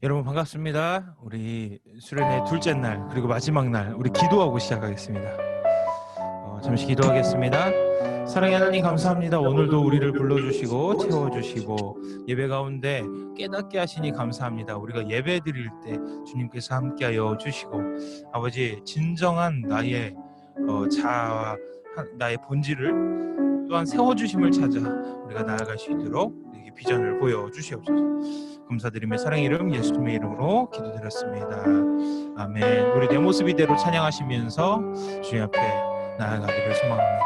여러분 반갑습니다. 우리 수련회 둘째 날 그리고 마지막 날 우리 기도하고 시작하겠습니다. 잠시 기도하겠습니다. 사랑의 하나님 감사합니다. 오늘도 우리를 불러주시고 채워주시고 예배 가운데 깨닫게 하시니 감사합니다. 우리가 예배 드릴 때 주님께서 함께하여 주시고 아버지 진정한 나의 자아와 나의 본질을 또한 세워주심을 찾아 우리가 나아갈 수 있도록 우리에게 비전을 보여주시옵소서. 감사드리며 사랑의 이름 예수님의 이름으로 기도드렸습니다. 아멘. 우리 내 모습 이대로 찬양하시면서 주님 앞에 나아가기를 소망합니다.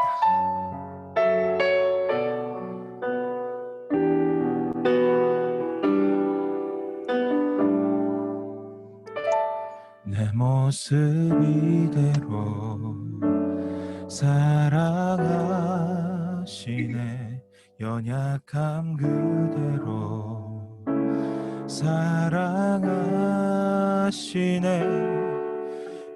내 모습 이대로 사랑하시네. 연약함 그대로 사랑하시네.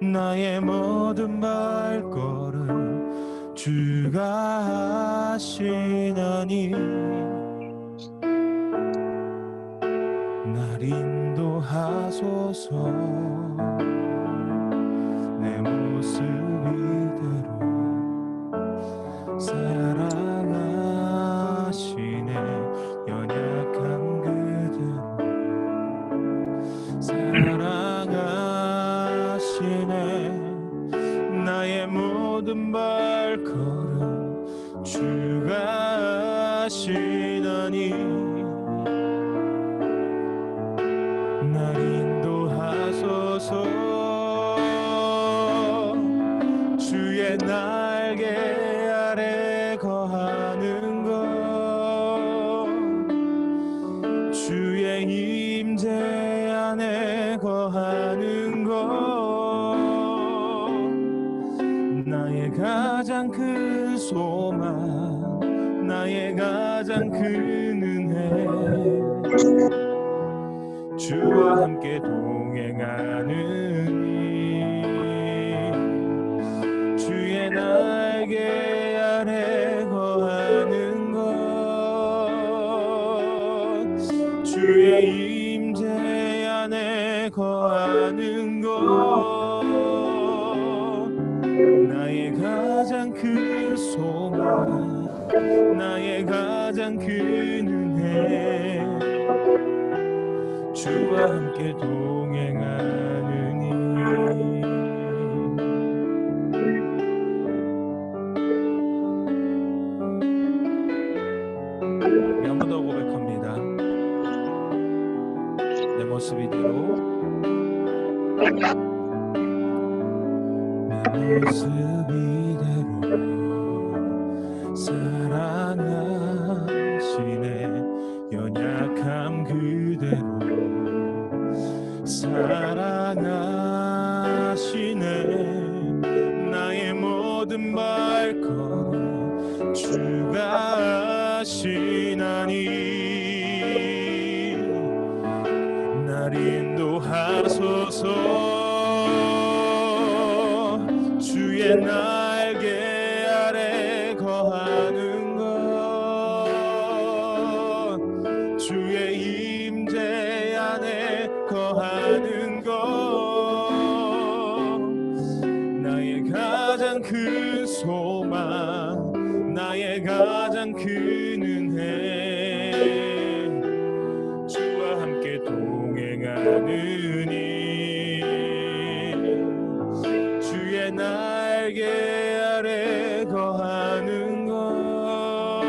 나의 모든 발걸음 주가 하시나니 날 인도하소서. 내 모습 이대로 사랑하시네. 연약한 그대로 사랑하시네. 나의 모든 발걸음 주가 하시나니 날 인도하소서. 주의 날개 아래 거하는 것, 주의 임재 안에 거하는 것, 나의 가장 큰 소망, 나의 가장 큰 은혜, 주와 함께 동행하느니 주의 날개 아래 거하는 것, 주의 임재 안에 거하는 것, 나의 가장 큰 소망, 나의 가장 큰 은혜, 주와 함께 동행하느니. 우리 한 번 더 고백합니다. 내 모습 이대로, 내 모습 이대로 사랑하시네. 연약함 그대로 사랑하시네. 나의 모든 발걸음 주가 하시나니 날 인도하소서. 주의 날개 아래 거하는 것, 주의 임재 안에 거하는 것, 나의 가장 큰 소망, 나의 가장 큰 은혜, 주와 함께 동행하느니 주의 날개 아래 거하는 것,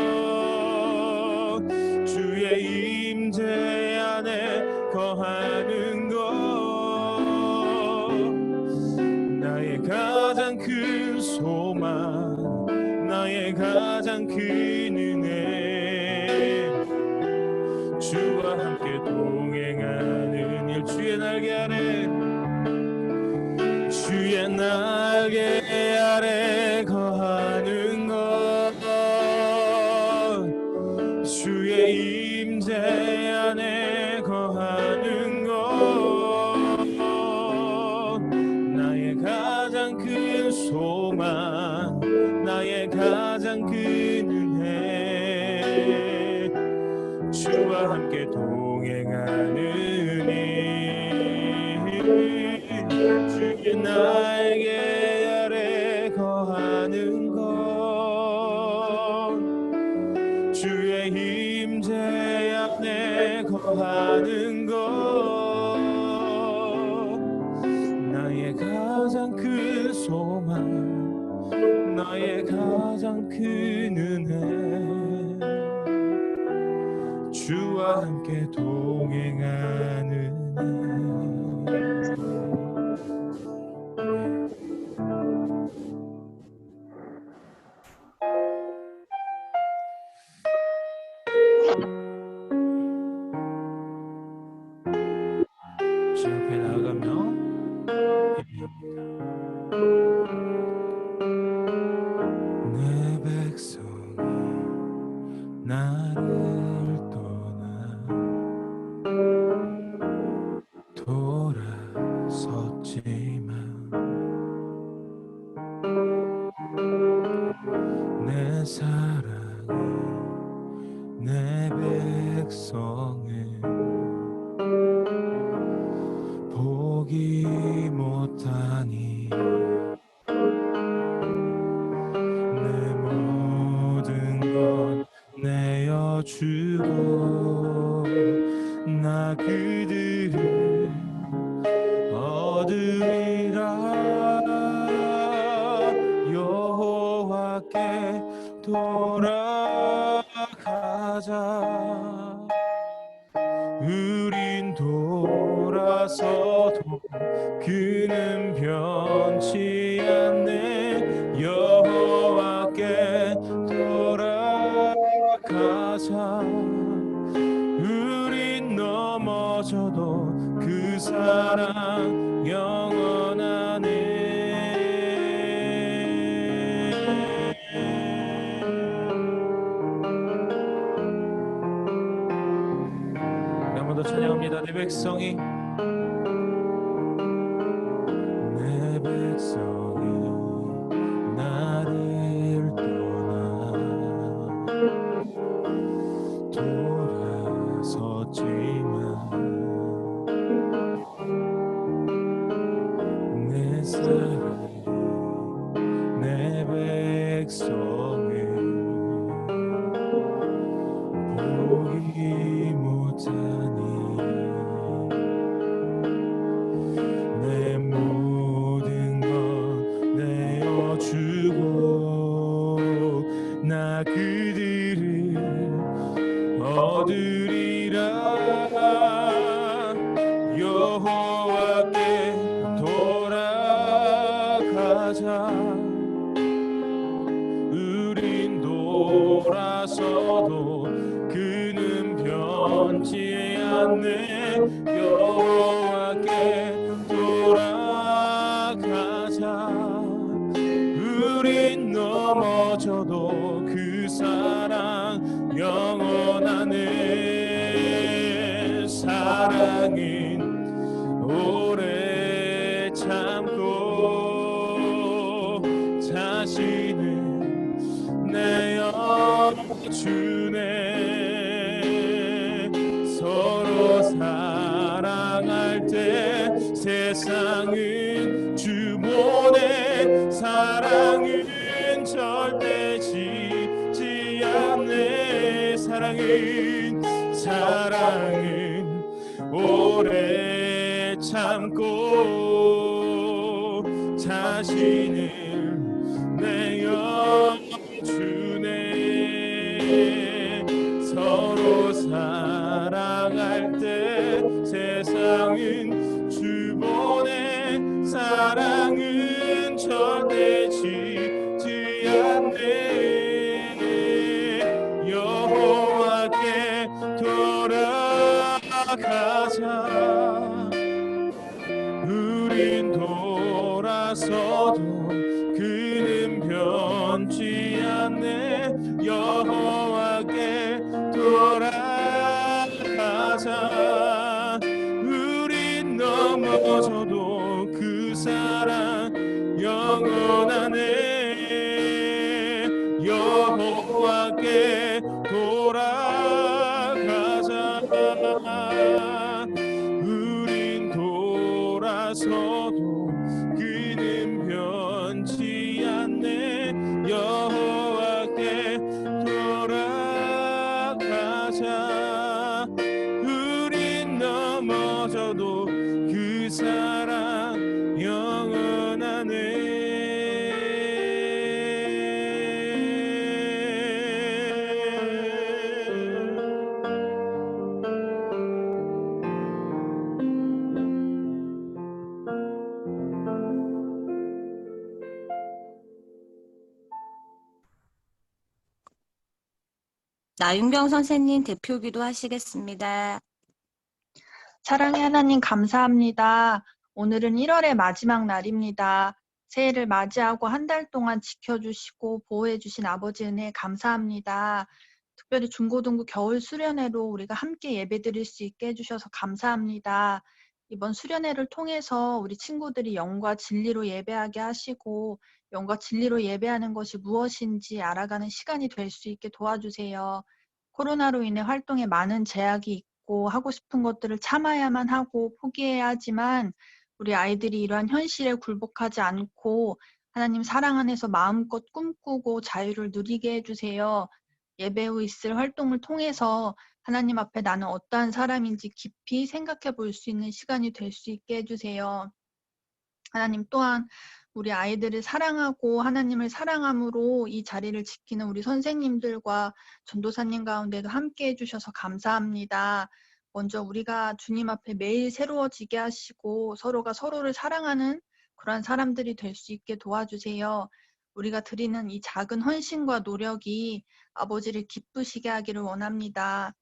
주의 임재 안에 거하는 것, 나의 가장 큰 소망, 나의 가장 큰 은혜, 주와 함께 동행하는 일. 주의 날개 아래, 주의 날개 아래 거하는 것, 주의 임재 안에 거하는 것, 나의 가장 큰 소망, 나의 가장 큰 은혜, 주와 함께 동행하느니 하는 것 나의 가장 큰 소망 나의 가장 큰 은혜 주와 함께 동행하는 주 앞에 나아가며 예배합니다. 내 백성이 나를 떠나 돌아섰지만 내 사랑이 내 백성을 보기 못하니 내 모든 것 내어주고 나 그들을 얻으리라 여호와께 돌아가자 우린 돌아서도 그는 변치 않네 여호와께 돌아가자 우린 넘어져도 그 사랑 영원하네 한 번 더 찬양합니다. 내 백성이 나를 떠나 돌아섰지만 내 사랑이 내 백성을 보기 못하니 내 모든 것 내어주고 나 그들을 얻으리라 여호와께 돌아가자 우린 돌아서도 그는 변치 않네 여호와께 돌아가자 우린 넘어져도 그 사랑 영원하네 사랑은 오래 참고 자신을 내어주네 서로 사랑할 때 세상은 주보내 사랑은 절대 지지 않네 사랑은 오래 참고 자신을 내어주네 서로 사랑할 때 세상은 주보내 사랑은 절대 지지 않네 여호와께 돌아가자 우린 돌아서도 그는 변치 않네 여호와께 돌아가자 우린 넘어져도 그 사랑 영원하네 여호와께 돌아가자 우린 돌아서도 그는 변치 않네 여호와께 돌아가자 나윤경 선생님 대표기도 하시겠습니다. 사랑의 하나님 감사합니다. 오늘은 1월의 마지막 날입니다. 새해를 맞이하고 한 달 동안 지켜주시고 보호해주신 아버지 은혜 감사합니다. 특별히 중고등부 겨울 수련회로 우리가 함께 예배드릴 수 있게 해주셔서 감사합니다. 이번 수련회를 통해서 우리 친구들이 영과 진리로 예배하게 하시고 영과 진리로 예배하는 것이 무엇인지 알아가는 시간이 될 수 있게 도와주세요. 코로나로 인해 활동에 많은 제약이 있고 하고 싶은 것들을 참아야만 하고 포기해야 하지만 우리 아이들이 이러한 현실에 굴복하지 않고 하나님 사랑 안에서 마음껏 꿈꾸고 자유를 누리게 해주세요. 예배 후 있을 활동을 통해서 하나님 앞에 나는 어떠한 사람인지 깊이 생각해 볼 수 있는 시간이 될 수 있게 해주세요. 하나님 또한 우리 아이들을 사랑하고 하나님을 사랑함으로 이 자리를 지키는 우리 선생님들과 전도사님 가운데도 함께 해주셔서 감사합니다. 먼저 우리가 주님 앞에 매일 새로워지게 하시고 서로가 서로를 사랑하는 그런 사람들이 될 수 있게 도와주세요. 우리가 드리는 이 작은 헌신과 노력이 아버지를 기쁘시게 하기를 원합니다.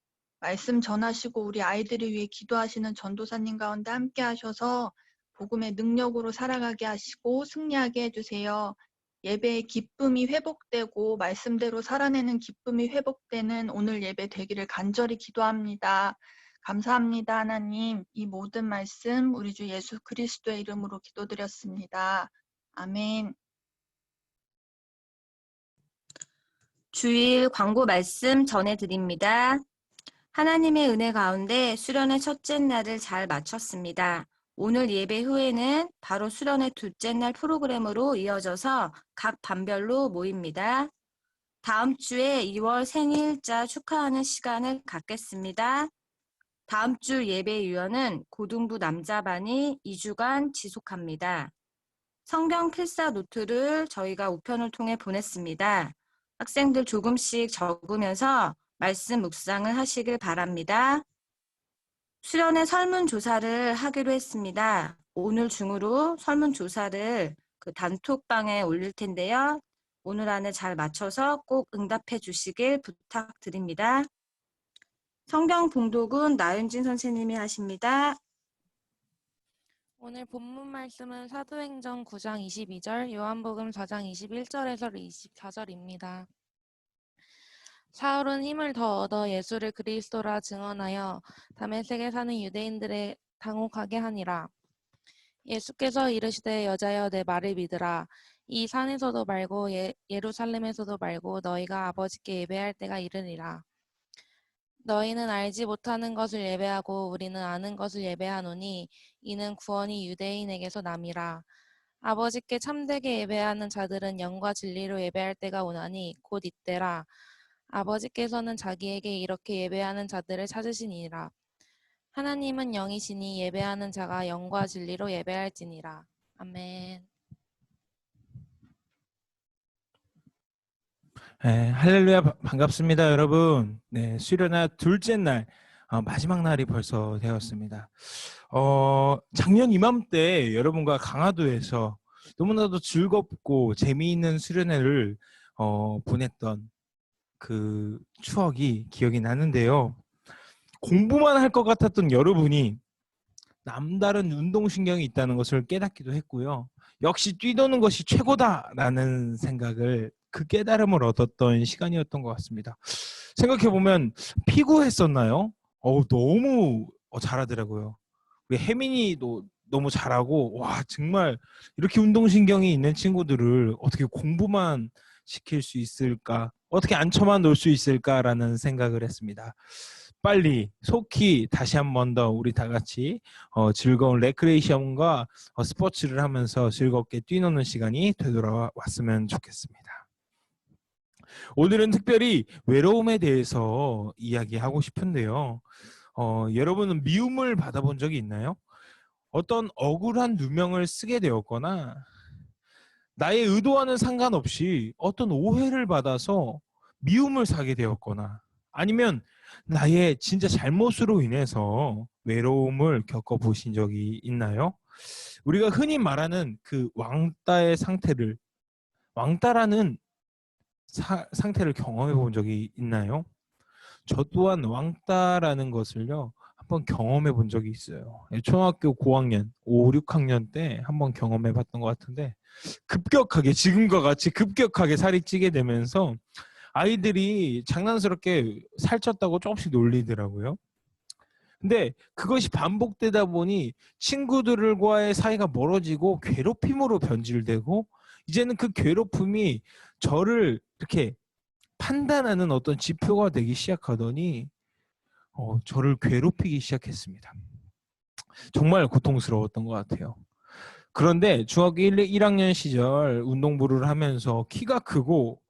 말씀 전하시고 우리 아이들을 위해 기도하시는 전도사님 가운데 함께 하셔서 복음의 능력으로 살아가게 하시고 승리하게 해주세요. 예배의 기쁨이 회복되고 말씀대로 살아내는 기쁨이 회복되는 오늘 예배 되기를 간절히 기도합니다. 감사합니다, 하나님. 이 모든 말씀 우리 주 예수 그리스도의 이름으로 기도드렸습니다. 아멘. 주일 광고 말씀 전해드립니다. 하나님의 은혜 가운데 수련의 첫째 날을 잘 마쳤습니다. 오늘 예배 후에는 바로 수련의 둘째 날 프로그램으로 이어져서 각 반별로 모입니다. 다음 주에 2월 생일자 축하하는 시간을 갖겠습니다. 다음 주 예배 유연은 고등부 남자반이 2주간 지속합니다. 성경 필사 노트를 저희가 우편을 통해 보냈습니다. 학생들 조금씩 적으면서 말씀 묵상을 하시길 바랍니다. 수련회 설문조사를 하기로 했습니다. 오늘 중으로 설문조사를 그 단톡방에 올릴 텐데요. 오늘 안에 잘 맞춰서 꼭 응답해 주시길 부탁드립니다. 성경 봉독은 나윤진 선생님이 하십니다. 오늘 본문 말씀은 사도행전 9장 22절, 요한복음 4장 21절에서 24절입니다. 사울은 힘을 더 얻어 예수를 그리스도라 증언하여 다메섹에 사는 유대인들에 당혹하게 하니라. 예수께서 이르시되 여자여 내 말을 믿으라. 이 산에서도 말고 예루살렘에서도 말고 너희가 아버지께 예배할 때가 이르리라. 너희는 알지 못하는 것을 예배하고 우리는 아는 것을 예배하노니 이는 구원이 유대인에게서 남이라. 아버지께 참되게 예배하는 자들은 영과 진리로 예배할 때가 오나니 곧 이때라. 아버지께서는 자기에게 이렇게 예배하는 자들을 찾으시니라. 하나님은 영이시니 예배하는 자가 영과 진리로 예배할지니라. 아멘. 네, 할렐루야 반갑습니다, 여러분. 네, 수련회 둘째 날, 마지막 날이 벌써 되었습니다. 작년 이맘때 여러분과 강화도에서 너무나도 즐겁고 재미있는 수련회를 보냈던 그 추억이 기억이 나는데요. 공부만 할 것 같았던 여러분이 남다른 운동신경이 있다는 것을 깨닫기도 했고요. 역시 뛰노는 것이 최고다라는 생각을 그 깨달음을 얻었던 시간이었던 것 같습니다. 생각해보면 피구했었나요? 너무 잘하더라고요. 우리 혜민이도 너무 잘하고 와 정말 이렇게 운동신경이 있는 친구들을 어떻게 공부만 시킬 수 있을까? 어떻게 앉혀만 놓을 수 있을까라는 생각을 했습니다. 빨리 속히 다시 한 번 더 우리 다 같이 즐거운 레크레이션과 스포츠를 하면서 즐겁게 뛰노는 시간이 되돌아왔으면 좋겠습니다. 오늘은 특별히 외로움에 대해서 이야기하고 싶은데요. 여러분은 미움을 받아본 적이 있나요? 어떤 억울한 누명을 쓰게 되었거나 나의 의도와는 상관없이 어떤 오해를 받아서 미움을 사게 되었거나 아니면 나의 진짜 잘못으로 인해서 외로움을 겪어보신 적이 있나요? 우리가 흔히 말하는 그 왕따의 상태를 왕따라는 상태를 경험해 본 적이 있나요? 저 또한 왕따라는 것을요 한번 경험해 본 적이 있어요. 초등학교 고학년, 5, 6학년 때 한번 경험해 봤던 것 같은데 급격하게 지금과 같이 급격하게 살이 찌게 되면서 아이들이 장난스럽게 살쪘다고 조금씩 놀리더라고요. 근데 그것이 반복되다 보니 친구들과의 사이가 멀어지고 괴롭힘으로 변질되고 이제는 그 괴롭힘이 저를 이렇게 판단하는 어떤 지표가 되기 시작하더니 저를 괴롭히기 시작했습니다. 정말 고통스러웠던 것 같아요. 그런데 중학교 1학년 시절 운동부를 하면서 키가 크고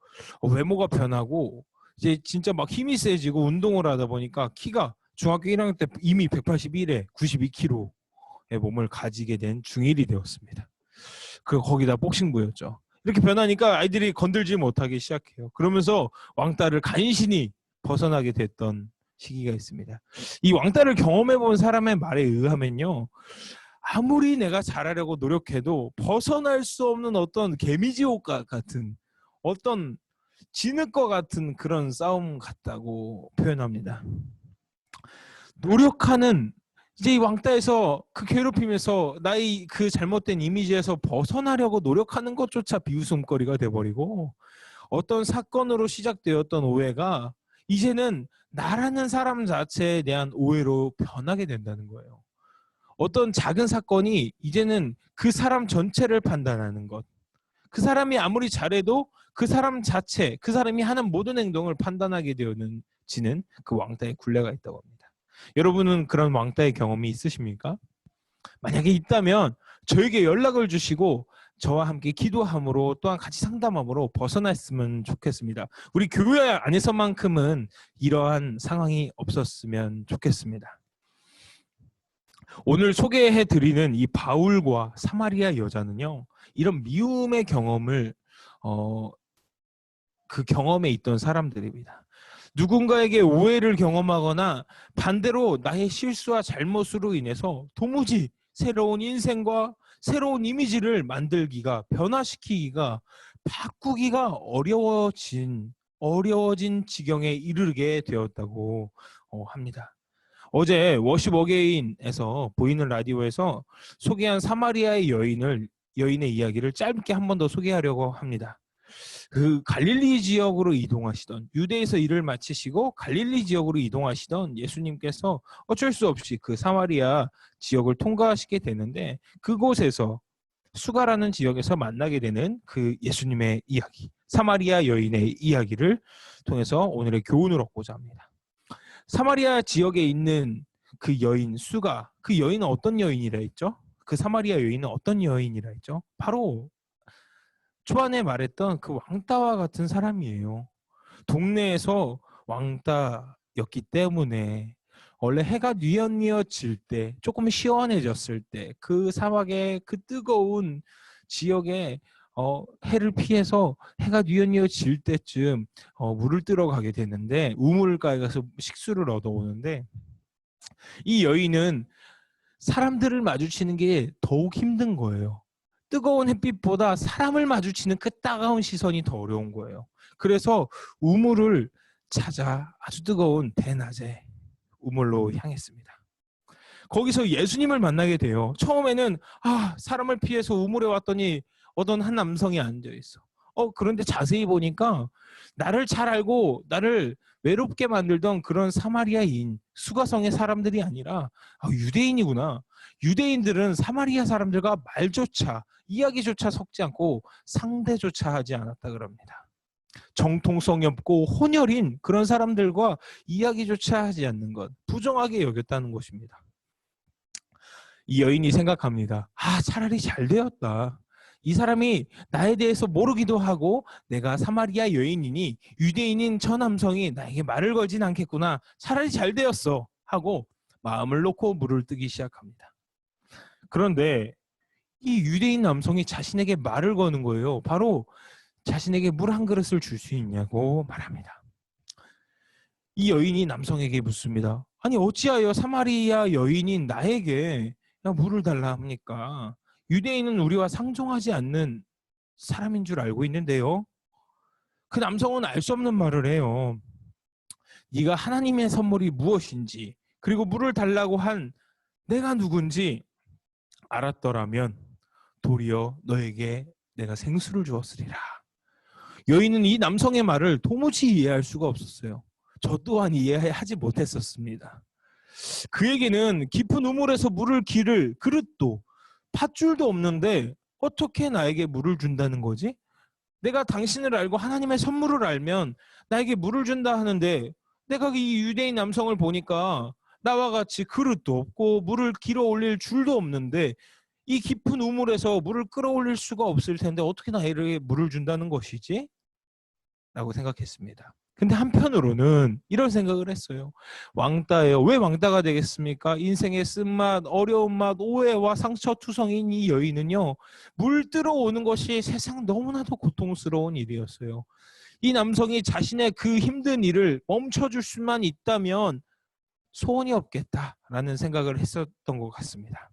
외모가 변하고 이제 진짜 막 힘이 세지고 운동을 하다 보니까 키가 중학교 1학년 때 이미 181에 92kg의 몸을 가지게 된 중1이 되었습니다. 거기다 복싱부였죠. 이렇게 변하니까 아이들이 건들지 못하기 시작해요. 그러면서 왕따를 간신히 벗어나게 됐던 시기가 있습니다. 이 왕따를 경험해 본 사람의 말에 의하면요. 아무리 내가 잘하려고 노력해도 벗어날 수 없는 어떤 개미지옥과 같은 어떤 진흙과 같은 그런 싸움 같다고 표현합니다. 노력하는 이제 이 왕따에서 그 괴롭힘에서 나의 그 잘못된 이미지에서 벗어나려고 노력하는 것조차 비웃음거리가 돼버리고 어떤 사건으로 시작되었던 오해가 이제는 나라는 사람 자체에 대한 오해로 변하게 된다는 거예요. 어떤 작은 사건이 이제는 그 사람 전체를 판단하는 것. 그 사람이 아무리 잘해도 그 사람 자체, 그 사람이 하는 모든 행동을 판단하게 되어지는 그 왕따의 굴레가 있다고 합니다. 여러분은 그런 왕따의 경험이 있으십니까? 만약에 있다면 저에게 연락을 주시고 저와 함께 기도함으로 또한 같이 상담함으로 벗어났으면 좋겠습니다. 우리 교회 안에서만큼은 이러한 상황이 없었으면 좋겠습니다. 오늘 소개해드리는 이 바울과 사마리아 여자는요. 이런 미움의 경험을 그 경험에 있던 사람들입니다. 누군가에게 오해를 경험하거나 반대로 나의 실수와 잘못으로 인해서 도무지 새로운 인생과 새로운 이미지를 만들기가 변화시키기가 바꾸기가 어려워진 지경에 이르게 되었다고 합니다. 어제 워십 어게인에서 보이는 라디오에서 소개한 사마리아의 여인의 이야기를 짧게 한 번 더 소개하려고 합니다. 그 갈릴리 지역으로 이동하시던 유대에서 일을 마치시고 갈릴리 지역으로 이동하시던 예수님께서 어쩔 수 없이 그 사마리아 지역을 통과하시게 되는데 그곳에서 수가라는 지역에서 만나게 되는 그 예수님의 이야기, 사마리아 여인의 이야기를 통해서 오늘의 교훈을 얻고자 합니다. 사마리아 지역에 있는 그 여인 수가, 그 여인은 어떤 여인이라 했죠? 그 사마리아 여인은 어떤 여인이라 했죠? 바로 초반에 말했던 그 왕따와 같은 사람이에요. 동네에서 왕따였기 때문에 원래 해가 뉘엿뉘엿질 때, 조금 시원해졌을 때 그 사막의 그 뜨거운 지역에 해를 피해서 해가 뉘엿뉘엿질 때쯤 물을 뜨러 가게 되는데 우물가에 가서 식수를 얻어오는데 이 여인은 사람들을 마주치는 게 더욱 힘든 거예요. 뜨거운 햇빛보다 사람을 마주치는 그 따가운 시선이 더 어려운 거예요. 그래서 우물을 찾아 아주 뜨거운 대낮에 우물로 향했습니다. 거기서 예수님을 만나게 돼요. 처음에는 사람을 피해서 우물에 왔더니 어떤 한 남성이 앉아있어. 그런데 자세히 보니까 나를 잘 알고 나를 외롭게 만들던 그런 사마리아인 수가성의 사람들이 아니라 유대인이구나. 유대인들은 사마리아 사람들과 말조차 이야기조차 섞지 않고 상대조차 하지 않았다 그럽니다. 정통성이 없고 혼혈인 그런 사람들과 이야기조차 하지 않는 것, 부정하게 여겼다는 것입니다. 이 여인이 생각합니다. 차라리 잘 되었다. 이 사람이 나에 대해서 모르기도 하고 내가 사마리아 여인이니 유대인인 저 남성이 나에게 말을 걸진 않겠구나. 차라리 잘 되었어 하고 마음을 놓고 물을 뜨기 시작합니다. 그런데 이 유대인 남성이 자신에게 말을 거는 거예요. 바로 자신에게 물 한 그릇을 줄 수 있냐고 말합니다. 이 여인이 남성에게 묻습니다. 아니 어찌하여 사마리아 여인인 나에게 물을 달라 합니까? 유대인은 우리와 상종하지 않는 사람인 줄 알고 있는데요. 그 남성은 알 수 없는 말을 해요. 네가 하나님의 선물이 무엇인지 그리고 물을 달라고 한 내가 누군지 알았더라면 도리어 너에게 내가 생수를 주었으리라. 여인은 이 남성의 말을 도무지 이해할 수가 없었어요. 저 또한 이해하지 못했었습니다. 그에게는 깊은 우물에서 물을 기를 그릇도 팥줄도 없는데 어떻게 나에게 물을 준다는 거지? 내가 당신을 알고 하나님의 선물을 알면 나에게 물을 준다 하는데 내가 이 유대인 남성을 보니까 나와 같이 그릇도 없고 물을 길어 올릴 줄도 없는데 이 깊은 우물에서 물을 끌어올릴 수가 없을 텐데 어떻게 나에게 물을 준다는 것이지? 라고 생각했습니다. 근데 한편으로는 이런 생각을 했어요. 왕따예요. 왜 왕따가 되겠습니까? 인생의 쓴맛, 어려운 맛, 오해와 상처투성인 이 여인은요. 물 들어오는 것이 세상 너무나도 고통스러운 일이었어요. 이 남성이 자신의 그 힘든 일을 멈춰줄 수만 있다면 소원이 없겠다라는 생각을 했었던 것 같습니다.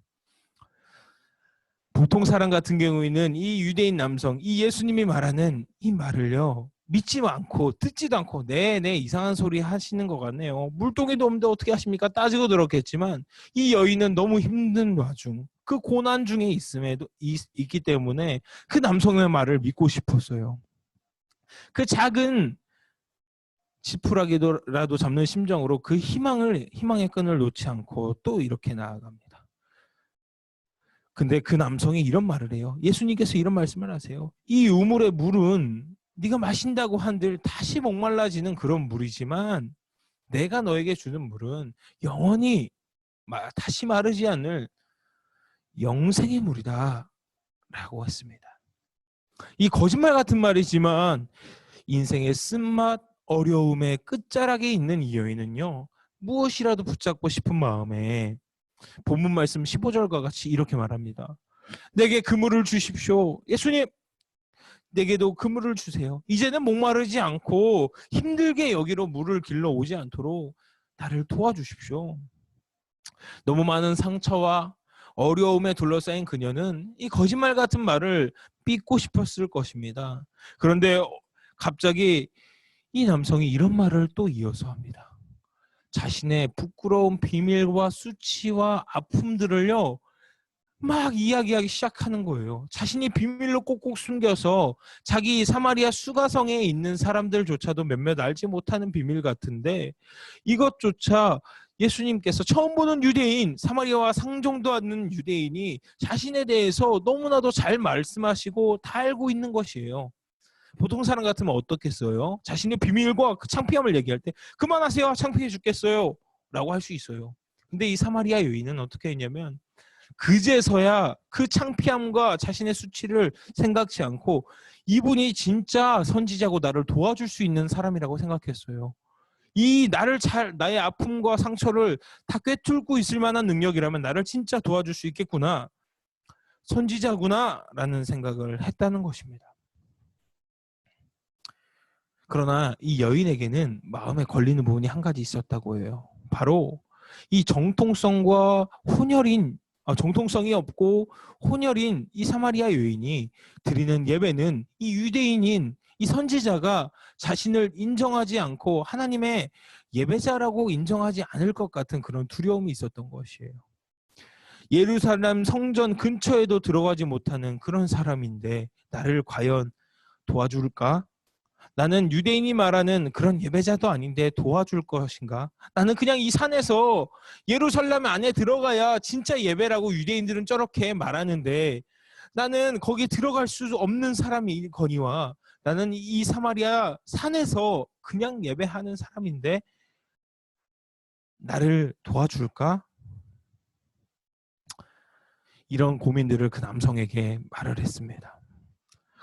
보통 사람 같은 경우에는 이 유대인 남성, 이 예수님이 말하는 이 말을요. 믿지 않고 듣지도 않고 네네 이상한 소리 하시는 것 같네요. 물동이도 없는데 어떻게 하십니까? 따지고 들었겠지만 이 여인은 너무 힘든 와중 그 고난 중에 있기 때문에 그 남성의 말을 믿고 싶었어요. 그 작은 지푸라기라도 잡는 심정으로 그 희망의 끈을 놓지 않고 또 이렇게 나아갑니다. 근데 그 남성이 이런 말을 해요. 예수님께서 이런 말씀을 하세요. 이 우물의 물은 네가 마신다고 한들 다시 목말라지는 그런 물이지만 내가 너에게 주는 물은 영원히 다시 마르지 않을 영생의 물이다 라고 했습니다. 이 거짓말 같은 말이지만 인생의 쓴맛, 어려움의 끝자락에 있는 이 여인은요. 무엇이라도 붙잡고 싶은 마음에 본문 말씀 15절과 같이 이렇게 말합니다. 내게 그물을 주십시오. 예수님, 내게도 그물을 주세요. 이제는 목마르지 않고 힘들게 여기로 물을 길러 오지 않도록 나를 도와주십시오. 너무 많은 상처와 어려움에 둘러싸인 그녀는 이 거짓말 같은 말을 믿고 싶었을 것입니다. 그런데 갑자기 이 남성이 이런 말을 또 이어서 합니다. 자신의 부끄러운 비밀과 수치와 아픔들을요. 막 이야기하기 시작하는 거예요. 자신이 비밀로 꼭꼭 숨겨서 자기 사마리아 수가성에 있는 사람들조차도 몇몇 알지 못하는 비밀 같은데 이것조차 예수님께서 처음 보는 유대인, 사마리아와 상종도 않는 유대인이 자신에 대해서 너무나도 잘 말씀하시고 다 알고 있는 것이에요. 보통 사람 같으면 어떻겠어요? 자신의 비밀과 그 창피함을 얘기할 때 그만하세요. 창피해 죽겠어요. 라고 할 수 있어요. 근데 이 사마리아 여인은 어떻게 했냐면 그제서야 그 창피함과 자신의 수치를 생각지 않고 이분이 진짜 선지자고 나를 도와줄 수 있는 사람이라고 생각했어요. 이 나의 아픔과 상처를 다 꿰뚫고 있을 만한 능력이라면 나를 진짜 도와줄 수 있겠구나. 선지자구나 라는 생각을 했다는 것입니다. 그러나 이 여인에게는 마음에 걸리는 부분이 한 가지 있었다고 해요. 바로 이 정통성이 없고 혼혈인 이 사마리아 여인이 드리는 예배는 이 유대인인 이 선지자가 자신을 인정하지 않고 하나님의 예배자라고 인정하지 않을 것 같은 그런 두려움이 있었던 것이에요. 예루살렘 성전 근처에도 들어가지 못하는 그런 사람인데 나를 과연 도와줄까? 나는 유대인이 말하는 그런 예배자도 아닌데 도와줄 것인가? 나는 그냥 이 산에서 예루살렘 안에 들어가야 진짜 예배라고 유대인들은 저렇게 말하는데 나는 거기 들어갈 수 없는 사람이거니와 나는 이 사마리아 산에서 그냥 예배하는 사람인데 나를 도와줄까? 이런 고민들을 그 남성에게 말을 했습니다.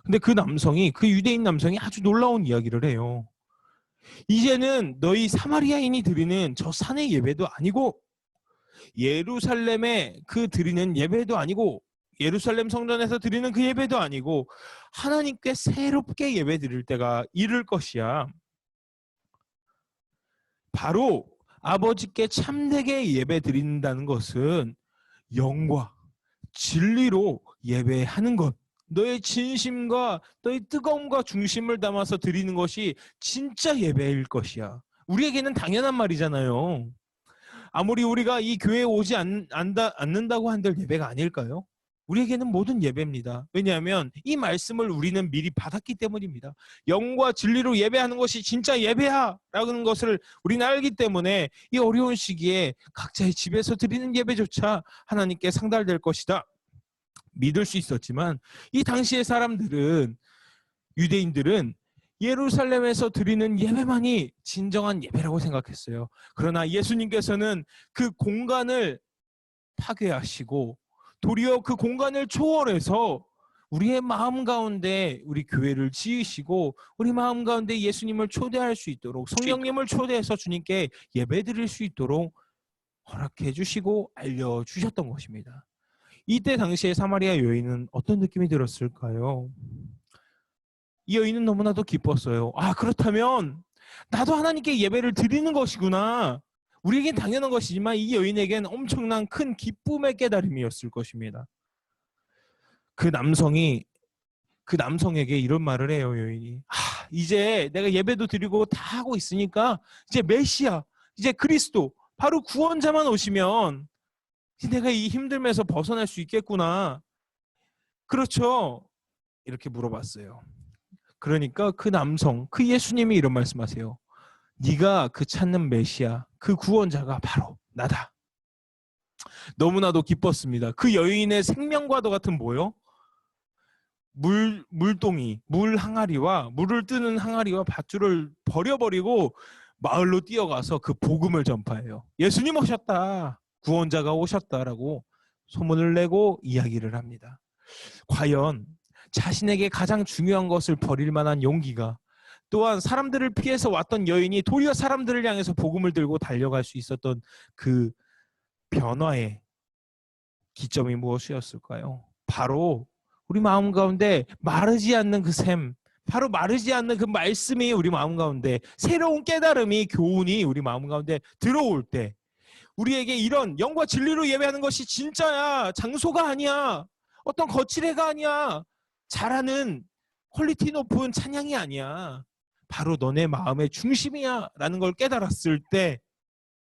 근데 그 유대인 남성이 아주 놀라운 이야기를 해요. 이제는 너희 사마리아인이 드리는 저 산의 예배도 아니고 예루살렘에 그 드리는 예배도 아니고 예루살렘 성전에서 드리는 그 예배도 아니고 하나님께 새롭게 예배 드릴 때가 이를 것이야. 바로 아버지께 참되게 예배 드린다는 것은 영과 진리로 예배하는 것. 너의 진심과 너의 뜨거움과 중심을 담아서 드리는 것이 진짜 예배일 것이야. 우리에게는 당연한 말이잖아요. 아무리 우리가 이 교회에 오지 않는다고 한들 예배가 아닐까요? 우리에게는 모든 예배입니다. 왜냐하면 이 말씀을 우리는 미리 받았기 때문입니다. 영과 진리로 예배하는 것이 진짜 예배야 라는 것을 우리는 알기 때문에 이 어려운 시기에 각자의 집에서 드리는 예배조차 하나님께 상달될 것이다 믿을 수 있었지만, 이 당시의 사람들은, 유대인들은 예루살렘에서 드리는 예배만이 진정한 예배라고 생각했어요. 그러나 예수님께서는 그 공간을 파괴하시고 도리어 그 공간을 초월해서 우리의 마음 가운데 우리 교회를 지으시고 우리 마음 가운데 예수님을 초대할 수 있도록, 성령님을 초대해서 주님께 예배 드릴 수 있도록 허락해 주시고 알려주셨던 것입니다. 이때 당시에 사마리아 여인은 어떤 느낌이 들었을까요? 이 여인은 너무나도 기뻤어요. 아, 그렇다면 나도 하나님께 예배를 드리는 것이구나. 우리에겐 당연한 것이지만 이 여인에겐 엄청난 큰 기쁨의 깨달음이었을 것입니다. 그 남성에게 이런 말을 해요, 여인이. 이제 내가 예배도 드리고 다 하고 있으니까 이제 메시아, 이제 그리스도, 바로 구원자만 오시면 내가 이 힘듦에서 벗어날 수 있겠구나. 그렇죠? 이렇게 물어봤어요. 그러니까 그 남성, 그 예수님이 이런 말씀하세요. 네가 그 찾는 메시아, 그 구원자가 바로 나다. 너무나도 기뻤습니다. 그 여인의 생명과도 같은 뭐요? 물동이, 물 항아리와 물을 뜨는 항아리와 밧줄을 버려버리고 마을로 뛰어가서 그 복음을 전파해요. 예수님 오셨다. 구원자가 오셨다라고 소문을 내고 이야기를 합니다. 과연 자신에게 가장 중요한 것을 버릴 만한 용기가, 또한 사람들을 피해서 왔던 여인이 도리어 사람들을 향해서 복음을 들고 달려갈 수 있었던 그 변화의 기점이 무엇이었을까요? 바로 우리 마음 가운데 마르지 않는 그 샘, 바로 마르지 않는 그 말씀이 우리 마음 가운데, 새로운 깨달음이, 교훈이 우리 마음 가운데 들어올 때 우리에게 이런 영과 진리로 예배하는 것이 진짜야, 장소가 아니야, 어떤 거칠애가 아니야, 잘하는 퀄리티 높은 찬양이 아니야, 바로 너네 마음의 중심이야 라는 걸 깨달았을 때,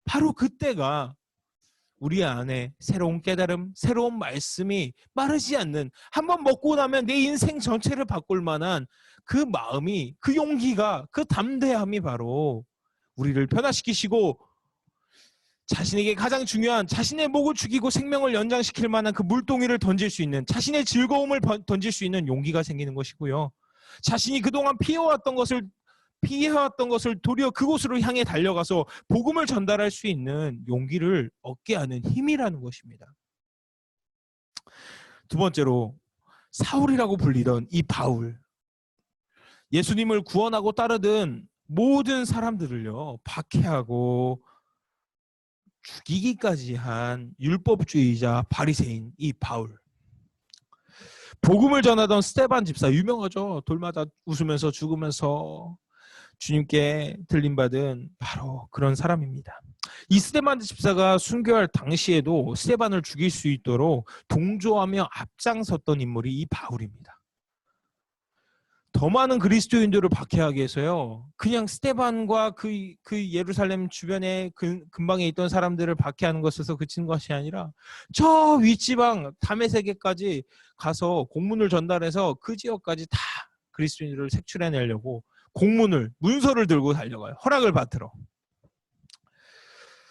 바로 그때가 우리 안에 새로운 깨달음, 새로운 말씀이 마르지 않는, 한번 먹고 나면 내 인생 전체를 바꿀 만한 그 마음이, 그 용기가, 그 담대함이 바로 우리를 변화시키시고 자신에게 가장 중요한, 자신의 목을 죽이고 생명을 연장시킬 만한 그 물동이를 던질 수 있는, 자신의 즐거움을 던질 수 있는 용기가 생기는 것이고요. 자신이 그동안 피해왔던 것을 도리어 그곳으로 향해 달려가서 복음을 전달할 수 있는 용기를 얻게 하는 힘이라는 것입니다. 두 번째로, 사울이라고 불리던 이 바울, 예수님을 구원하고 따르던 모든 사람들을요 박해하고 죽이기까지 한 율법주의자 바리새인 이 바울, 복음을 전하던 스데반 집사, 유명하죠. 돌마다 웃으면서 죽으면서 주님께 들림받은 바로 그런 사람입니다. 이 스데반 집사가 순교할 당시에도 스데반을 죽일 수 있도록 동조하며 앞장섰던 인물이 이 바울입니다. 더 많은 그리스도인들을 박해하기 위해서요, 그냥 스데반과 그 예루살렘 주변에 근방에 있던 사람들을 박해하는 것에서 그친 것이 아니라 저 윗지방 다메섹에까지 가서 공문을 전달해서 그 지역까지 다 그리스도인들을 색출해내려고 문서를 들고 달려가요. 허락을 받으러.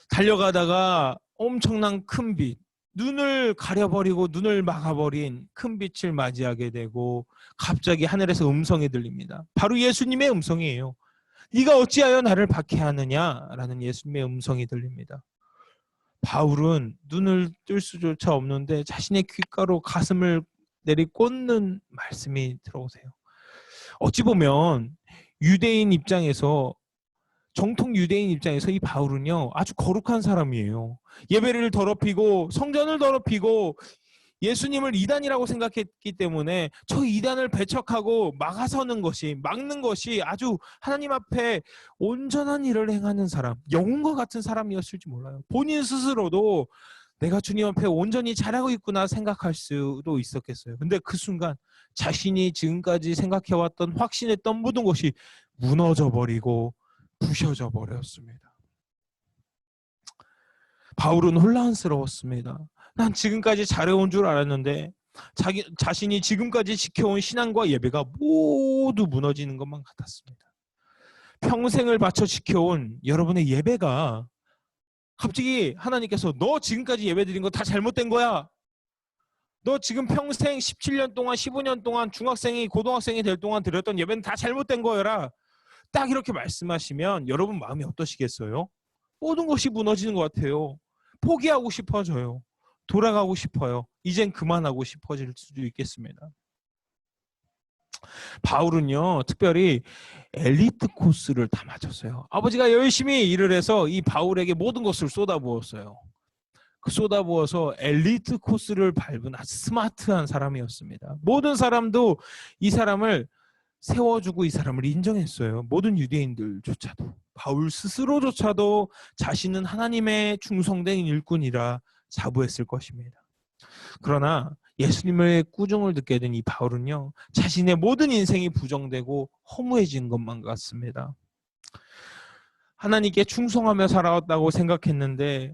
달려가다가 엄청난 큰 빛, 눈을 가려버리고 눈을 막아버린 큰 빛을 맞이하게 되고 갑자기 하늘에서 음성이 들립니다. 바로 예수님의 음성이에요. 네가 어찌하여 나를 박해하느냐라는 예수님의 음성이 들립니다. 바울은 눈을 뜰 수조차 없는데 자신의 귓가로 가슴을 내리꽂는 말씀이 들어오세요. 어찌 보면 정통 유대인 입장에서 이 바울은요 아주 거룩한 사람이에요. 예배를 더럽히고 성전을 더럽히고 예수님을 이단이라고 생각했기 때문에 저 이단을 배척하고 막는 것이 아주 하나님 앞에 온전한 일을 행하는 사람, 영웅과 같은 사람이었을지 몰라요. 본인 스스로도 내가 주님 앞에 온전히 잘하고 있구나 생각할 수도 있었겠어요. 근데 그 순간 자신이 지금까지 생각해왔던, 확신했던 모든 것이 무너져 버리고 부셔져 버렸습니다. 바울은 혼란스러웠습니다. 난 지금까지 잘해온 줄 알았는데 자신이 지금까지 지켜온 신앙과 예배가 모두 무너지는 것만 같았습니다. 평생을 바쳐 지켜온 여러분의 예배가 갑자기 하나님께서 너 지금까지 예배드린 거 다 잘못된 거야. 너 지금 평생 17년 동안 15년 동안 중학생이 고등학생이 될 동안 드렸던 예배는 다 잘못된 거여라. 딱 이렇게 말씀하시면 여러분 마음이 어떠시겠어요? 모든 것이 무너지는 것 같아요. 포기하고 싶어져요. 돌아가고 싶어요. 이젠 그만하고 싶어질 수도 있겠습니다. 바울은요, 특별히 엘리트 코스를 다 맞췄어요. 아버지가 열심히 일을 해서 이 바울에게 모든 것을 쏟아부었어요. 그 쏟아부어서 엘리트 코스를 밟은 아주 스마트한 사람이었습니다. 모든 사람도 이 사람을 세워주고 이 사람을 인정했어요. 모든 유대인들조차도. 바울 스스로조차도 자신은 하나님의 충성된 일꾼이라 자부했을 것입니다. 그러나 예수님의 꾸중을 듣게 된 이 바울은요, 자신의 모든 인생이 부정되고 허무해진 것만 같습니다. 하나님께 충성하며 살아왔다고 생각했는데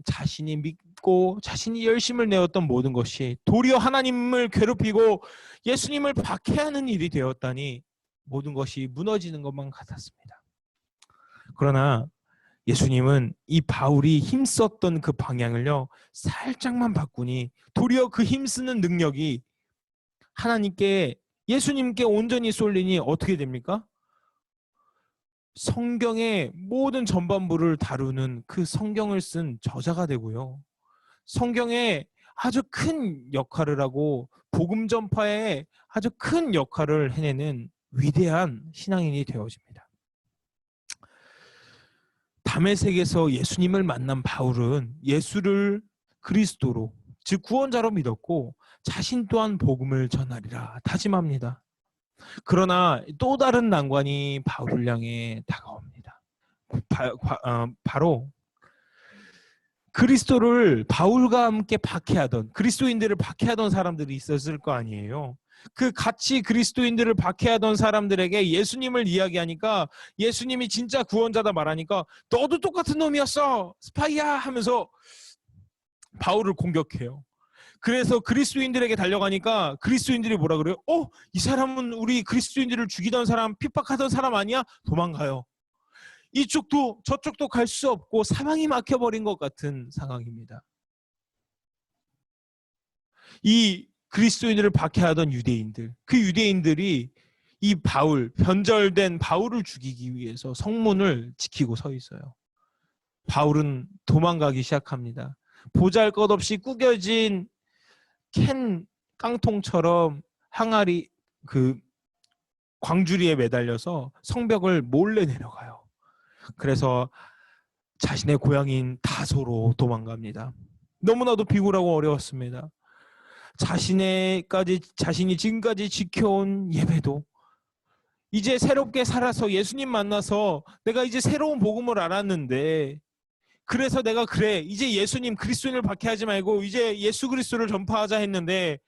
자신이 믿고 자신이 열심을 내었던 모든 것이 도리어 하나님을 괴롭히고 예수님을 박해하는 일이 되었다니 모든 것이 무너지는 것만 같았습니다. 그러나 예수님은 이 바울이 힘썼던 그 방향을요, 살짝만 바꾸니 도리어 그 힘쓰는 능력이 하나님께, 예수님께 온전히 쏠리니 어떻게 됩니까? 성경의 모든 전반부를 다루는 그 성경을 쓴 저자가 되고요. 성경에 아주 큰 역할을 하고 복음 전파에 아주 큰 역할을 해내는 위대한 신앙인이 되어집니다. 다메섹에서 예수님을 만난 바울은 예수를 그리스도로, 즉 구원자로 믿었고 자신 또한 복음을 전하리라 다짐합니다. 그러나 또 다른 난관이 바울을 향해 다가옵니다. 바로 그리스도를 바울과 함께 박해하던, 그리스도인들을 박해하던 사람들이 있었을 거 아니에요. 그 같이 그리스도인들을 박해하던 사람들에게 예수님을 이야기하니까, 예수님이 진짜 구원자다 말하니까 너도 똑같은 놈이었어, 스파이야 하면서 바울을 공격해요. 그래서 그리스도인들에게 달려가니까 그리스도인들이 뭐라 그래요? 이 사람은 우리 그리스도인들을 죽이던 사람, 핍박하던 사람 아니야? 도망가요. 이쪽도 저쪽도 갈 수 없고 사방이 막혀버린 것 같은 상황입니다. 이 그리스도인들을 박해하던 유대인들, 그 유대인들이 이 바울, 변절된 바울을 죽이기 위해서 성문을 지키고 서 있어요. 바울은 도망가기 시작합니다. 보잘것없이 구겨진 캔 깡통처럼 항아리 그 광주리에 매달려서 성벽을 몰래 내려가요. 그래서 자신의 고향인 다소로 도망갑니다. 너무나도 비굴하고 어려웠습니다. 자신이 지금까지 지켜온 예배도 이제 새롭게 살아서 예수님 만나서 내가 이제 새로운 복음을 알았는데, 그래서 내가 이제 예수님 그리스도인을 박해하지 말고 이제 예수 그리스도를 전파하자 했는데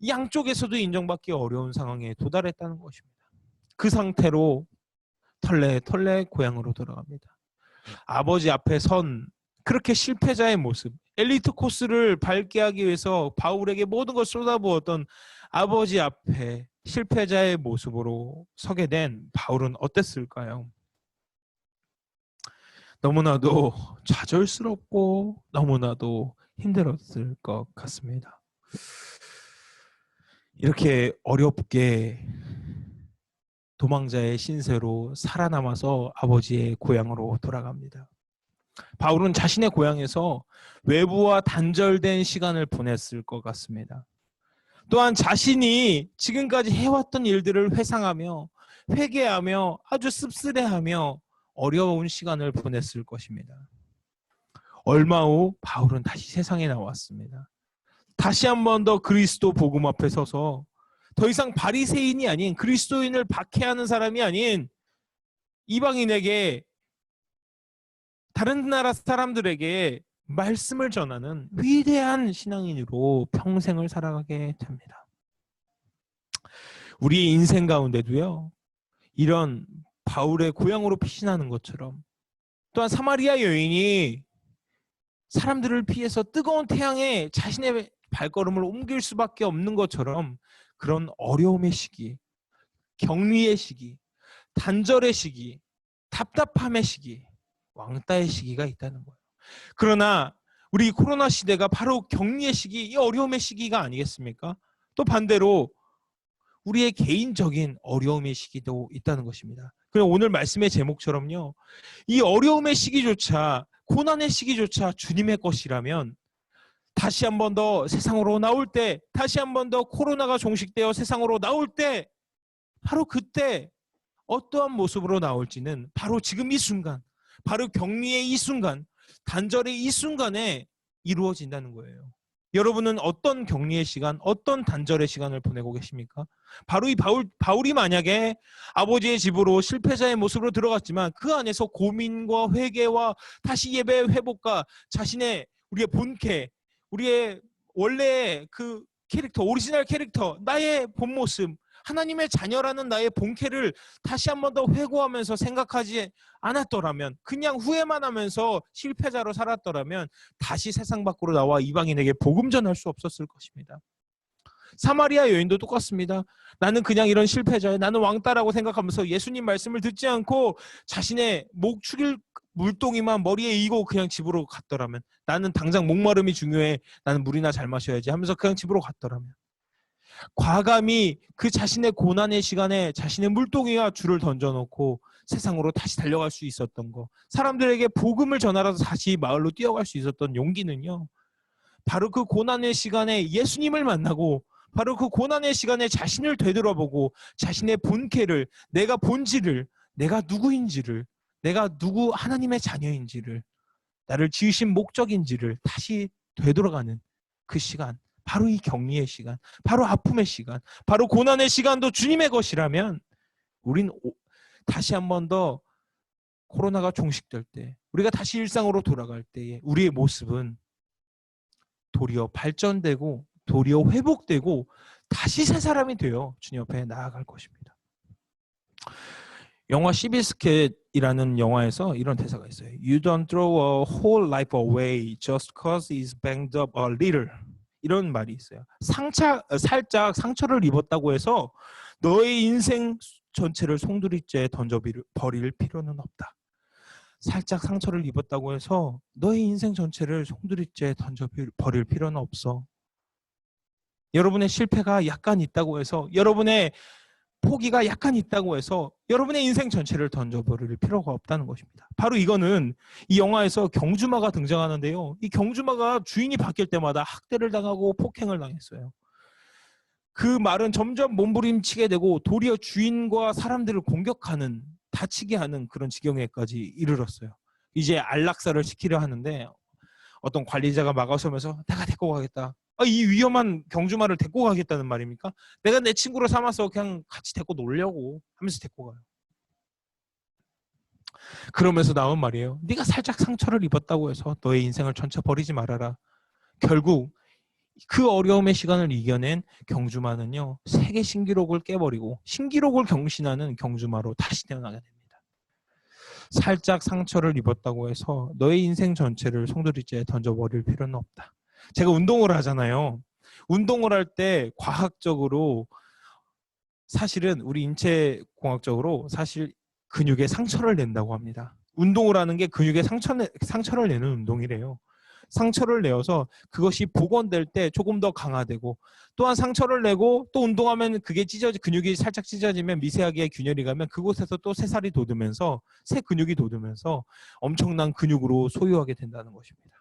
양쪽에서도 인정받기 어려운 상황에 도달했다는 것입니다. 그 상태로 털레 고향으로 돌아갑니다. 아버지 앞에 선 그렇게 실패자의 모습, 엘리트 코스를 밟게 하기 위해서 바울에게 모든 걸 쏟아부었던 아버지 앞에 실패자의 모습으로 서게 된 바울은 어땠을까요? 너무나도 좌절스럽고 너무나도 힘들었을 것 같습니다. 이렇게 어렵게 도망자의 신세로 살아남아서 아버지의 고향으로 돌아갑니다. 바울은 자신의 고향에서 외부와 단절된 시간을 보냈을 것 같습니다. 또한 자신이 지금까지 해왔던 일들을 회상하며 회개하며 아주 씁쓸해하며 어려운 시간을 보냈을 것입니다. 얼마 후 바울은 다시 세상에 나왔습니다. 다시 한 번 더 그리스도 복음 앞에 서서 더 이상 바리새인이 아닌, 그리스도인을 박해하는 사람이 아닌 이방인에게, 다른 나라 사람들에게 말씀을 전하는 위대한 신앙인으로 평생을 살아가게 됩니다. 우리 인생 가운데도요, 이런 바울의 고향으로 피신하는 것처럼, 또한 사마리아 여인이 사람들을 피해서 뜨거운 태양에 자신의 발걸음을 옮길 수밖에 없는 것처럼 그런 어려움의 시기, 격리의 시기, 단절의 시기, 답답함의 시기, 왕따의 시기가 있다는 거예요. 그러나 우리 코로나 시대가 바로 격리의 시기, 이 어려움의 시기가 아니겠습니까? 또 반대로 우리의 개인적인 어려움의 시기도 있다는 것입니다. 그럼 오늘 말씀의 제목처럼요, 이 어려움의 시기조차, 고난의 시기조차 주님의 것이라면 다시 한 번 더 세상으로 나올 때, 다시 한 번 더 코로나가 종식되어 세상으로 나올 때, 바로 그때 어떠한 모습으로 나올지는 바로 지금 이 순간, 바로 격리의 이 순간, 단절의 이 순간에 이루어진다는 거예요. 여러분은 어떤 격리의 시간, 어떤 단절의 시간을 보내고 계십니까? 바로 이 바울이 만약에 아버지의 집으로 실패자의 모습으로 들어갔지만 그 안에서 고민과 회개와 다시 예배 회복과 자신의 우리의 본캐, 우리의 원래의 그 캐릭터, 오리지널 캐릭터, 나의 본 모습, 하나님의 자녀라는 나의 본캐를 다시 한 번 더 회고하면서 생각하지 않았더라면, 그냥 후회만 하면서 실패자로 살았더라면 다시 세상 밖으로 나와 이방인에게 복음 전할 수 없었을 것입니다. 사마리아 여인도 똑같습니다. 나는 그냥 이런 실패자야, 나는 왕따라고 생각하면서 예수님 말씀을 듣지 않고 자신의 목 축일 물동이만 머리에 이고 그냥 집으로 갔더라면, 나는 당장 목마름이 중요해, 나는 물이나 잘 마셔야지 하면서 그냥 집으로 갔더라면, 과감히 그 자신의 고난의 시간에 자신의 물동이와 줄을 던져놓고 세상으로 다시 달려갈 수 있었던 거, 사람들에게 복음을 전하러 다시 마을로 뛰어갈 수 있었던 용기는요, 바로 그 고난의 시간에 예수님을 만나고, 바로 그 고난의 시간에 자신을 되돌아보고 자신의 본캐를, 내가 본질을, 내가 누구인지를, 내가 누구 하나님의 자녀인지를, 나를 지으신 목적인지를 다시 되돌아가는 그 시간, 바로 이 격리의 시간, 바로 아픔의 시간, 바로 고난의 시간도 주님의 것이라면 우린 다시 한 번 더 코로나가 종식될 때, 우리가 다시 일상으로 돌아갈 때에 우리의 모습은 도리어 발전되고 도리어 회복되고 다시 새 사람이 되어 주님 옆에 나아갈 것입니다. 영화 시비스켓이라는 영화에서 이런 대사가 있어요. You don't throw a whole life away just cause it's banged up a little. 이런 말이 있어요. 살짝 상처를 입었다고 해서 너의 인생 전체를 송두리째 던져버릴 필요는 없다. 살짝 상처를 입었다고 해서 너의 인생 전체를 송두리째 던져버릴 필요는 없어. 여러분의 실패가 약간 있다고 해서, 여러분의 포기가 약간 있다고 해서 여러분의 인생 전체를 던져버릴 필요가 없다는 것입니다. 바로 이거는 이 영화에서 경주마가 등장하는데요, 이 경주마가 주인이 바뀔 때마다 학대를 당하고 폭행을 당했어요. 그 말은 점점 몸부림치게 되고 도리어 주인과 사람들을 공격하는, 다치게 하는 그런 지경에까지 이르렀어요. 이제 안락사를 시키려 하는데 어떤 관리자가 막아서면서 내가 데리고 가겠다. 이 위험한 경주마를 데리고 가겠다는 말입니까? 내가 내 친구로 삼아서 그냥 같이 데리고 놀려고 하면서 데리고 가요. 그러면서 나온 말이에요. 네가 살짝 상처를 입었다고 해서 너의 인생을 전체 버리지 말아라. 결국 그 어려움의 시간을 이겨낸 경주마는요, 세계 신기록을 깨버리고 신기록을 경신하는 경주마로 다시 태어나게 됩니다. 살짝 상처를 입었다고 해서 너의 인생 전체를 송두리째 던져버릴 필요는 없다. 제가 운동을 하잖아요. 운동을 할 때 과학적으로, 사실은 우리 인체공학적으로 사실 근육에 상처를 낸다고 합니다. 운동을 하는 게 근육에 상처를 내는 운동이래요. 상처를 내어서 그것이 복원될 때 조금 더 강화되고, 또한 상처를 내고 또 운동하면 그게 근육이 살짝 찢어지면 미세하게 균열이 가면 그곳에서 또 새살이 돋으면서, 새 근육이 돋으면서 엄청난 근육으로 소유하게 된다는 것입니다.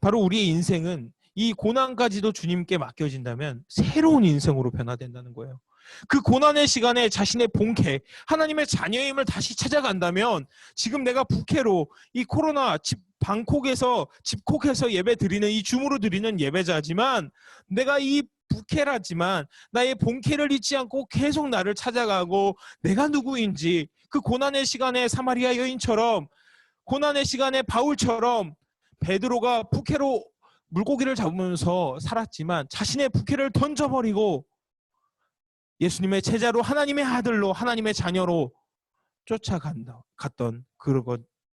바로 우리의 인생은 이 고난까지도 주님께 맡겨진다면 새로운 인생으로 변화된다는 거예요. 그 고난의 시간에 자신의 본캐, 하나님의 자녀임을 다시 찾아간다면, 지금 내가 부캐로 이 코로나 집콕에서 예배 드리는, 이 줌으로 드리는 예배자지만, 내가 이 부캐라지만 나의 본캐를 잊지 않고 계속 나를 찾아가고 내가 누구인지, 그 고난의 시간에 사마리아 여인처럼, 고난의 시간에 바울처럼 베드로가 부캐로 물고기를 잡으면서 살았지만 자신의 부캐를 던져버리고 예수님의 제자로, 하나님의 아들로, 하나님의 자녀로 갔던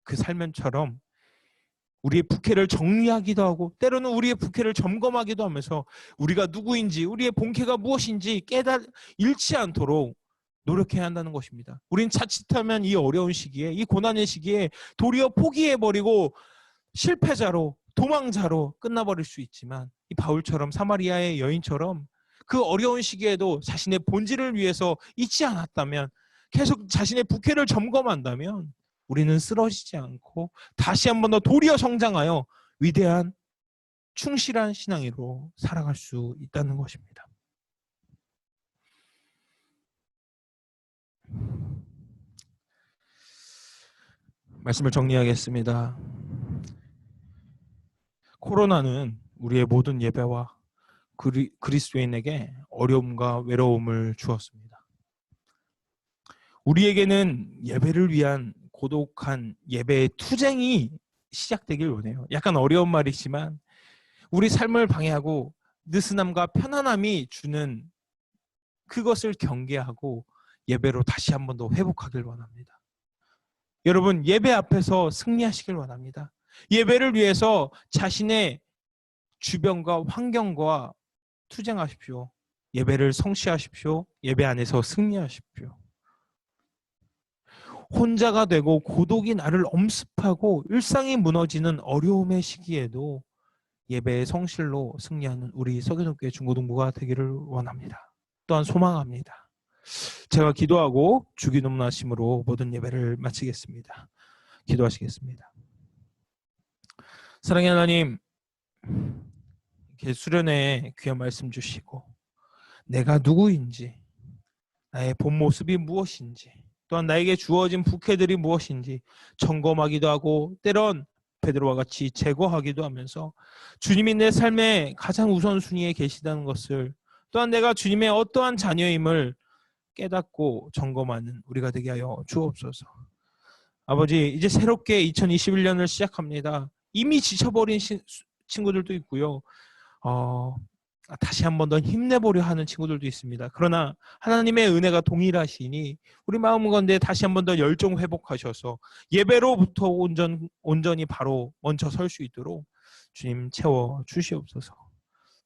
그 삶처럼 우리의 부캐를 정리하기도 하고 때로는 우리의 부캐를 점검하기도 하면서 우리가 누구인지 우리의 본캐가 무엇인지 잃지 않도록 노력해야 한다는 것입니다. 우린 자칫하면 이 어려운 시기에 이 고난의 시기에 도리어 포기해버리고 실패자로 도망자로 끝나버릴 수 있지만 이 바울처럼 사마리아의 여인처럼 그 어려운 시기에도 자신의 본질을 위해서 잊지 않았다면 계속 자신의 부캐를 점검한다면 우리는 쓰러지지 않고 다시 한 번 더 도리어 성장하여 위대한 충실한 신앙으로 살아갈 수 있다는 것입니다. 말씀을 정리하겠습니다. 코로나는 우리의 모든 예배와 그리스도인에게 어려움과 외로움을 주었습니다. 우리에게는 예배를 위한 고독한 예배의 투쟁이 시작되길 원해요. 약간 어려운 말이지만 우리 삶을 방해하고 느슨함과 편안함이 주는 그것을 경계하고 예배로 다시 한 번 더 회복하길 원합니다. 여러분, 예배 앞에서 승리하시길 원합니다. 예배를 위해서 자신의 주변과 환경과 투쟁하십시오. 예배를 성취하십시오. 예배 안에서 승리하십시오. 혼자가 되고 고독이 나를 엄습하고 일상이 무너지는 어려움의 시기에도 예배의 성실로 승리하는 우리 서교동교회 중고등부가 되기를 원합니다. 또한 소망합니다. 제가 기도하고 주기도문 하심으로 모든 예배를 마치겠습니다. 기도하시겠습니다. 사랑의 하나님, 이렇게 수련회 귀한 말씀 주시고 내가 누구인지, 나의 본 모습이 무엇인지, 또한 나에게 주어진 부캐들이 무엇인지 점검하기도 하고 때론 베드로와 같이 제거하기도 하면서 주님이 내 삶의 가장 우선순위에 계시다는 것을, 또한 내가 주님의 어떠한 자녀임을 깨닫고 점검하는 우리가 되게 하여 주옵소서. 아버지, 이제 새롭게 2021년을 시작합니다. 이미 지쳐버린 친구들도 있고요. 다시 한 번 더 힘내보려 하는 친구들도 있습니다. 그러나 하나님의 은혜가 동일하시니 우리 마음 가운데 다시 한 번 더 열정 회복하셔서 예배로부터 온전히 바로 먼저 설 수 있도록 주님 채워 주시옵소서.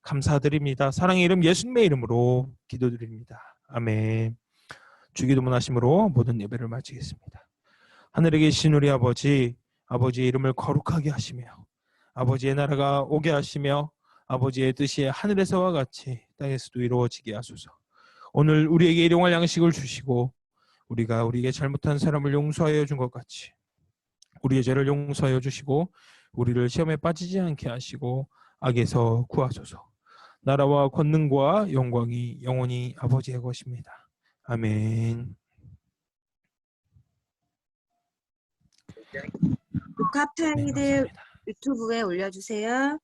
감사드립니다. 사랑의 이름 예수님의 이름으로 기도드립니다. 아멘. 주기도문 하심으로 모든 예배를 마치겠습니다. 하늘에 계신 우리 아버지, 아버지의 이름을 거룩하게 하시며 아버지의 나라가 오게 하시며 아버지의 뜻이 하늘에서와 같이 땅에서도 이루어지게 하소서. 오늘 우리에게 일용할 양식을 주시고 우리가 우리에게 잘못한 사람을 용서하여 준 것 같이 우리의 죄를 용서하여 주시고 우리를 시험에 빠지지 않게 하시고 악에서 구하소서. 나라와 권능과 영광이 영원히 아버지의 것입니다. 아멘. 녹화 네, 파일을 감사합니다. 유튜브에 올려주세요.